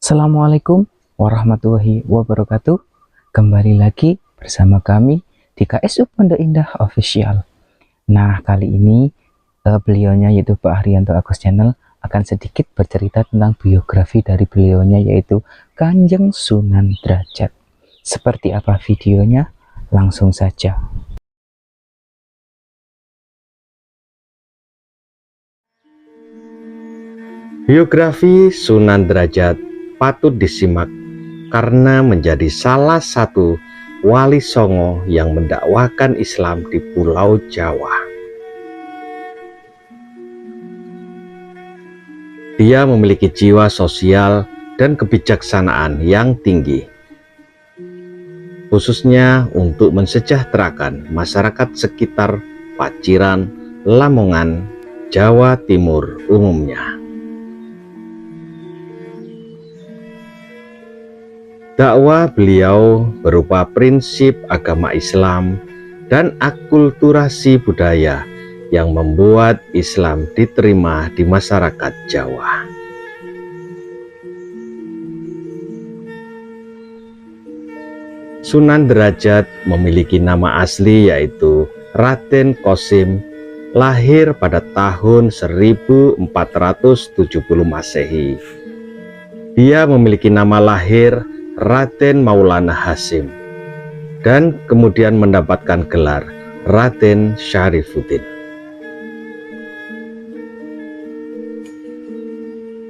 Assalamualaikum warahmatullahi wabarakatuh. Kembali lagi bersama kami di KSU Pondok Indah Official. Nah, kali ini beliaunya yaitu Pak Haryanto Agus Channel akan sedikit bercerita tentang biografi dari beliaunya, yaitu Kanjeng Sunan Derajat. Seperti apa videonya? Langsung saja. Biografi Sunan Derajat patut disimak karena menjadi salah satu wali songo yang mendakwakan Islam di Pulau Jawa. Dia memiliki jiwa sosial dan kebijaksanaan yang tinggi, khususnya untuk mensejahterakan masyarakat sekitar Paciran, Lamongan, Jawa Timur umumnya. Dakwah beliau berupa prinsip agama Islam dan akulturasi budaya yang membuat Islam diterima di masyarakat Jawa. Sunan Derajat memiliki nama asli yaitu Raden Qasim, lahir pada tahun 1470 Masehi. Dia memiliki nama lahir Raden Maulana Hasim dan kemudian mendapatkan gelar Raden Syarifuddin.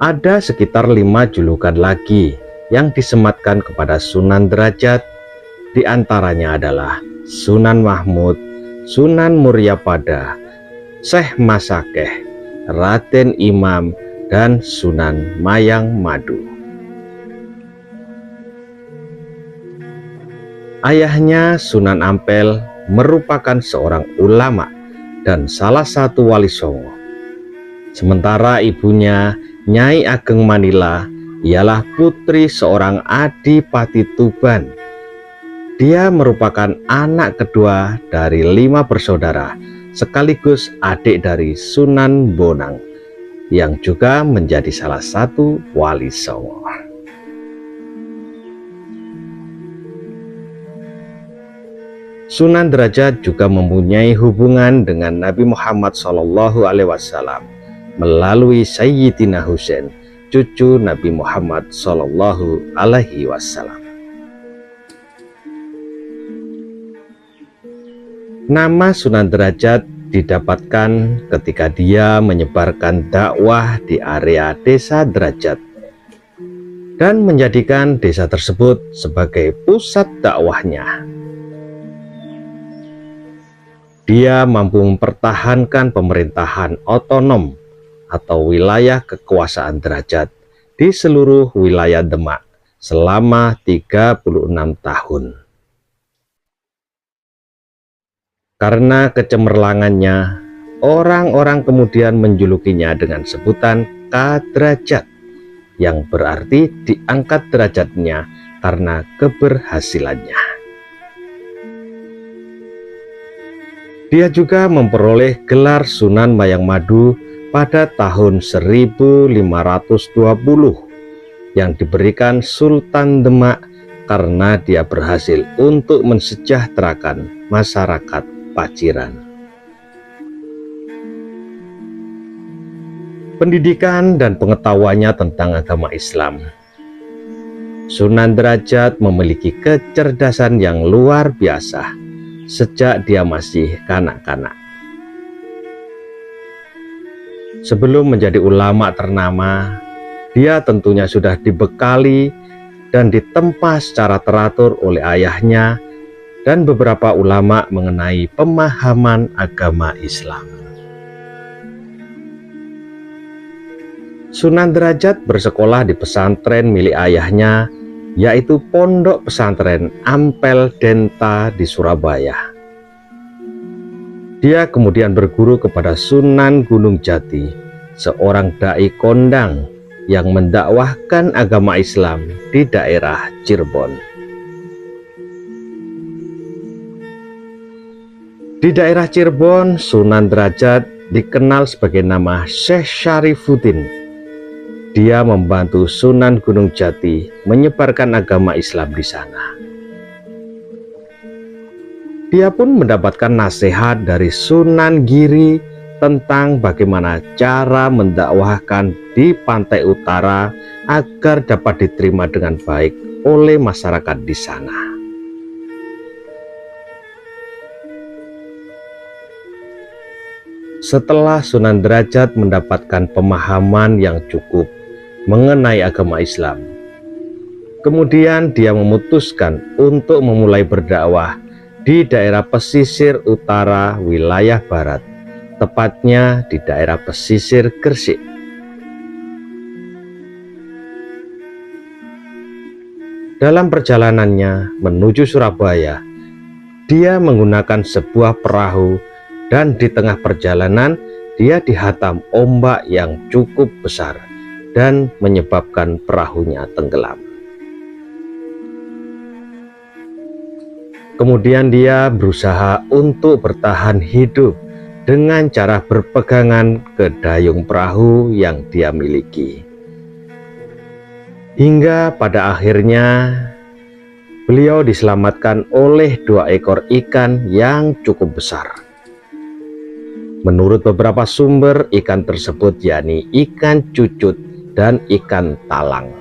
Ada sekitar 5 julukan lagi yang disematkan kepada Sunan Derajat, diantaranya adalah Sunan Mahmud, Sunan Muryapada, Syekh Masakeh, Raden Imam, dan Sunan Mayang Madu. Ayahnya Sunan Ampel merupakan seorang ulama dan salah satu wali songo. Sementara ibunya Nyai Ageng Manila ialah putri seorang Adipati Tuban. Dia merupakan anak kedua dari 5 bersaudara sekaligus adik dari Sunan Bonang yang juga menjadi salah satu wali songo. Sunan Derajat juga mempunyai hubungan dengan Nabi Muhammad SAW melalui Sayyidina Husain, cucu Nabi Muhammad SAW. Nama Sunan Derajat didapatkan ketika dia menyebarkan dakwah di area desa Derajat dan menjadikan desa tersebut sebagai pusat dakwahnya. Dia mampu mempertahankan pemerintahan otonom atau wilayah kekuasaan Derajat di seluruh wilayah Demak selama 36 tahun. Karena kecemerlangannya, orang-orang kemudian menjulukinya dengan sebutan Kadrajat, yang berarti diangkat derajatnya karena keberhasilannya. Dia juga memperoleh gelar Sunan Mayang Madu pada tahun 1520 yang diberikan Sultan Demak karena dia berhasil untuk mensejahterakan masyarakat Paciran. Pendidikan dan pengetahuannya tentang agama Islam. Sunan Derajat memiliki kecerdasan yang luar biasa sejak dia masih kanak-kanak. Sebelum menjadi ulama ternama, dia tentunya sudah dibekali dan ditempa secara teratur oleh ayahnya dan beberapa ulama mengenai pemahaman agama Islam. Sunan Derajat bersekolah di pesantren milik ayahnya yaitu Pondok Pesantren Ampel Denta di Surabaya. Dia kemudian berguru kepada Sunan Gunung Jati, seorang dai kondang yang mendakwahkan agama Islam di daerah Cirebon. Di daerah Cirebon, Sunan Derajat dikenal sebagai nama Syekh Syarifuddin. Dia membantu Sunan Gunung Jati menyebarkan agama Islam di sana. Dia pun mendapatkan nasihat dari Sunan Giri tentang bagaimana cara mendakwahkan di pantai utara agar dapat diterima dengan baik oleh masyarakat di sana. Setelah Sunan Derajat mendapatkan pemahaman yang cukup mengenai agama Islam, kemudian dia memutuskan untuk memulai berdakwah di daerah pesisir utara wilayah barat, tepatnya di daerah pesisir Gresik. Dalam perjalanannya menuju Surabaya, dia menggunakan sebuah perahu dan di tengah perjalanan dia dihantam ombak yang cukup besar dan menyebabkan perahunya tenggelam. Kemudian dia berusaha untuk bertahan hidup dengan cara berpegangan ke dayung perahu yang dia miliki. Hingga pada akhirnya beliau diselamatkan oleh 2 ekor ikan yang cukup besar. Menurut beberapa sumber, ikan tersebut yakni ikan cucut dan ikan talang.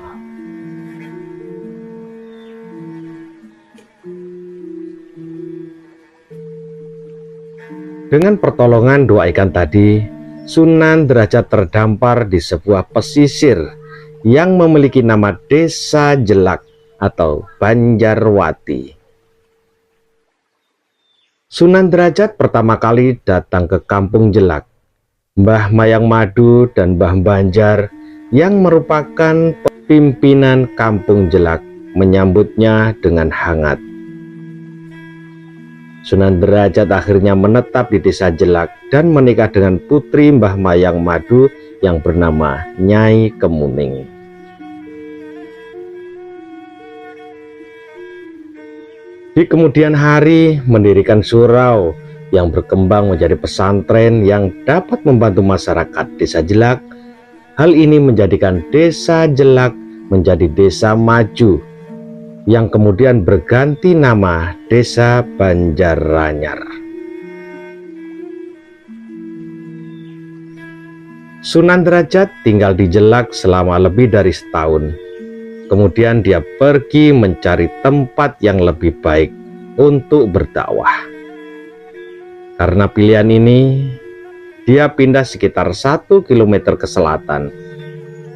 Dengan pertolongan 2 ikan tadi, Sunan Derajat terdampar di sebuah pesisir yang memiliki nama Desa Jelak atau Banjarwati. Sunan Derajat pertama kali datang ke Kampung Jelak. Mbah Mayang Madu dan Mbah Banjar yang merupakan pimpinan Kampung Jelak menyambutnya dengan hangat. Sunan Derajat akhirnya menetap di Desa Jelak dan menikah dengan putri Mbah Mayang Madu yang bernama Nyai Kemuning. Di kemudian hari mendirikan surau yang berkembang menjadi pesantren yang dapat membantu masyarakat Desa Jelak. Hal ini menjadikan Desa Jelak menjadi desa maju yang kemudian berganti nama Desa Banjaranyar. Sunan Derajat tinggal di Jelak selama lebih dari setahun. Kemudian dia pergi mencari tempat yang lebih baik untuk berdakwah. Karena pilihan ini, dia pindah sekitar 1 km ke selatan,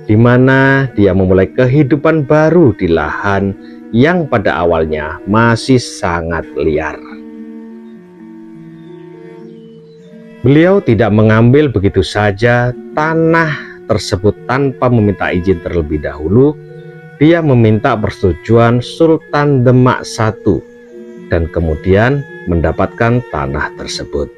di mana dia memulai kehidupan baru di lahan yang pada awalnya masih sangat liar. Beliau tidak mengambil begitu saja tanah tersebut tanpa meminta izin terlebih dahulu. Dia meminta persetujuan Sultan Demak I dan kemudian mendapatkan tanah tersebut.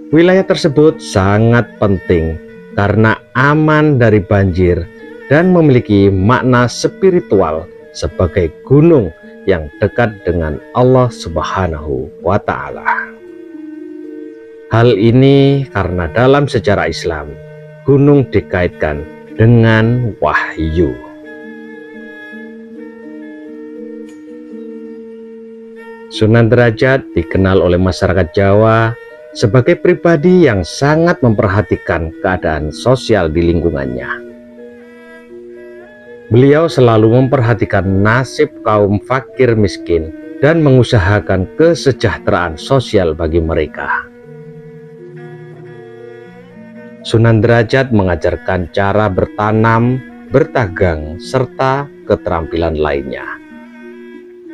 Wilayah tersebut sangat penting karena aman dari banjir dan memiliki makna spiritual sebagai gunung yang dekat dengan Allah Subhanahu wa Ta'ala. Hal ini karena dalam sejarah Islam, gunung dikaitkan dengan wahyu. Sunan Derajat dikenal oleh masyarakat Jawa sebagai pribadi yang sangat memperhatikan keadaan sosial di lingkungannya. Beliau selalu memperhatikan nasib kaum fakir miskin dan mengusahakan kesejahteraan sosial bagi mereka. Sunan Derajat mengajarkan cara bertanam, berdagang, serta keterampilan lainnya.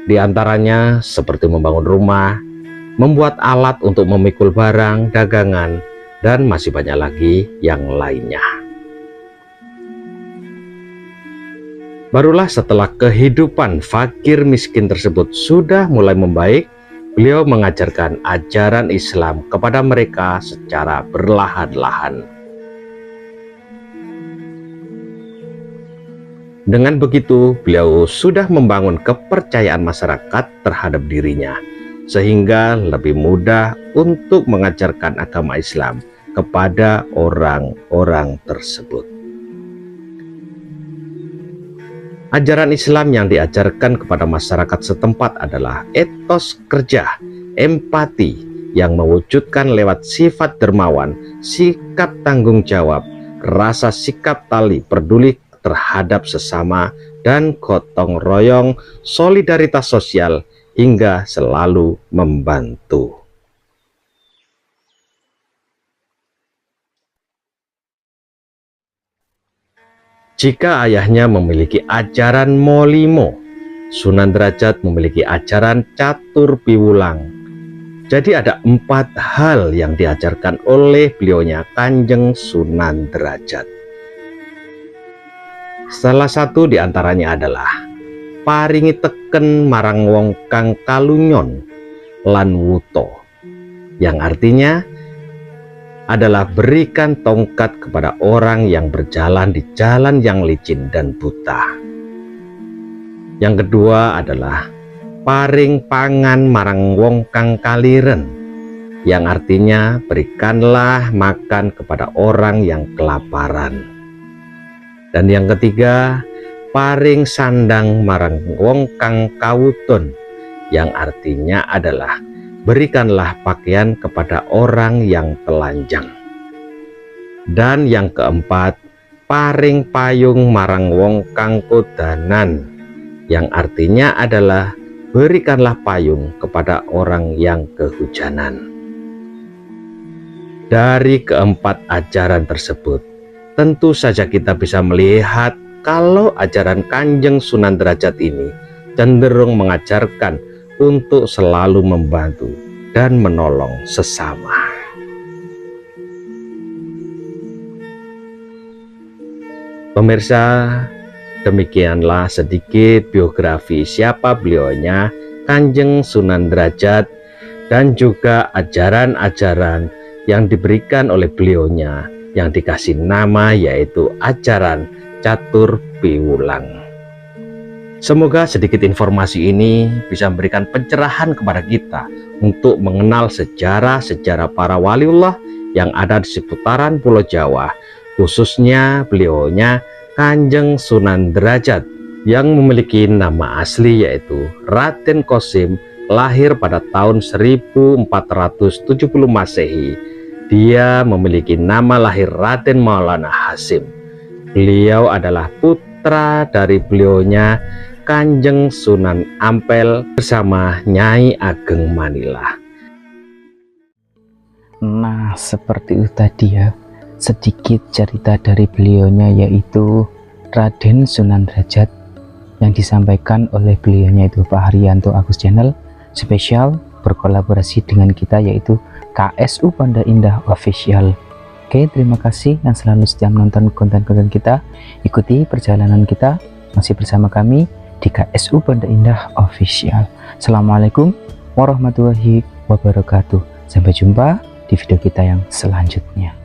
Di antaranya seperti membangun rumah, membuat alat untuk memikul barang, dagangan, dan masih banyak lagi yang lainnya. Barulah setelah kehidupan fakir miskin tersebut sudah mulai membaik, beliau mengajarkan ajaran Islam kepada mereka secara perlahan-lahan. Dengan begitu, beliau sudah membangun kepercayaan masyarakat terhadap dirinya, sehingga lebih mudah untuk mengajarkan agama Islam kepada orang-orang tersebut. Ajaran Islam yang diajarkan kepada masyarakat setempat adalah etos kerja, empati yang mewujudkan lewat sifat dermawan, sikap tanggung jawab, rasa sikap tali peduli terhadap sesama, dan gotong royong, solidaritas sosial, hingga selalu membantu. Jika ayahnya memiliki ajaran Molimo, Sunan Derajat memiliki ajaran Catur Piwulang. Jadi ada 4 hal yang diajarkan oleh beliaunya Kanjeng Sunan Derajat. Salah satu diantaranya adalah paringi teken marang wong kang kalunyon lan wuto, yang artinya adalah berikan tongkat kepada orang yang berjalan di jalan yang licin dan buta. Yang kedua adalah paring pangan marang wong kang kaliren, yang artinya berikanlah makan kepada orang yang kelaparan. Dan yang ketiga, paring sandang marang wong kang kawuton, yang artinya adalah berikanlah pakaian kepada orang yang telanjang. Dan yang keempat, paring payung marang wong kang kodanan, yang artinya adalah berikanlah payung kepada orang yang kehujanan. Dari keempat ajaran tersebut, tentu saja kita bisa melihat kalau ajaran Kanjeng Sunan Derajat ini cenderung mengajarkan untuk selalu membantu dan menolong sesama. Pemirsa, demikianlah sedikit biografi siapa beliaunya Kanjeng Sunan Derajat dan juga ajaran-ajaran yang diberikan oleh beliaunya yang dikasih nama yaitu ajaran Catur Piwulang. Semoga sedikit informasi ini bisa memberikan pencerahan kepada kita untuk mengenal sejarah-sejarah para waliullah yang ada di seputaran Pulau Jawa, khususnya beliaunya Kanjeng Sunan Derajat yang memiliki nama asli yaitu Raden Qasim, lahir pada tahun 1470 Masehi. Dia memiliki nama lahir Raden Maulana Hasim. Beliau adalah putra dari beliaunya Kanjeng Sunan Ampel bersama Nyai Ageng Manila. Nah, seperti itu tadi ya, sedikit cerita dari beliaunya yaitu Raden Sunan Derajat yang disampaikan oleh beliaunya itu Pak Haryanto Agus Channel, spesial berkolaborasi dengan kita yaitu KSU Pondok Indah Official. Oke, terima kasih yang selalu setia menonton konten-konten kita. Ikuti perjalanan kita masih bersama kami di KSU Pondok Indah Official. Assalamualaikum warahmatullahi wabarakatuh. Sampai jumpa di video kita yang selanjutnya.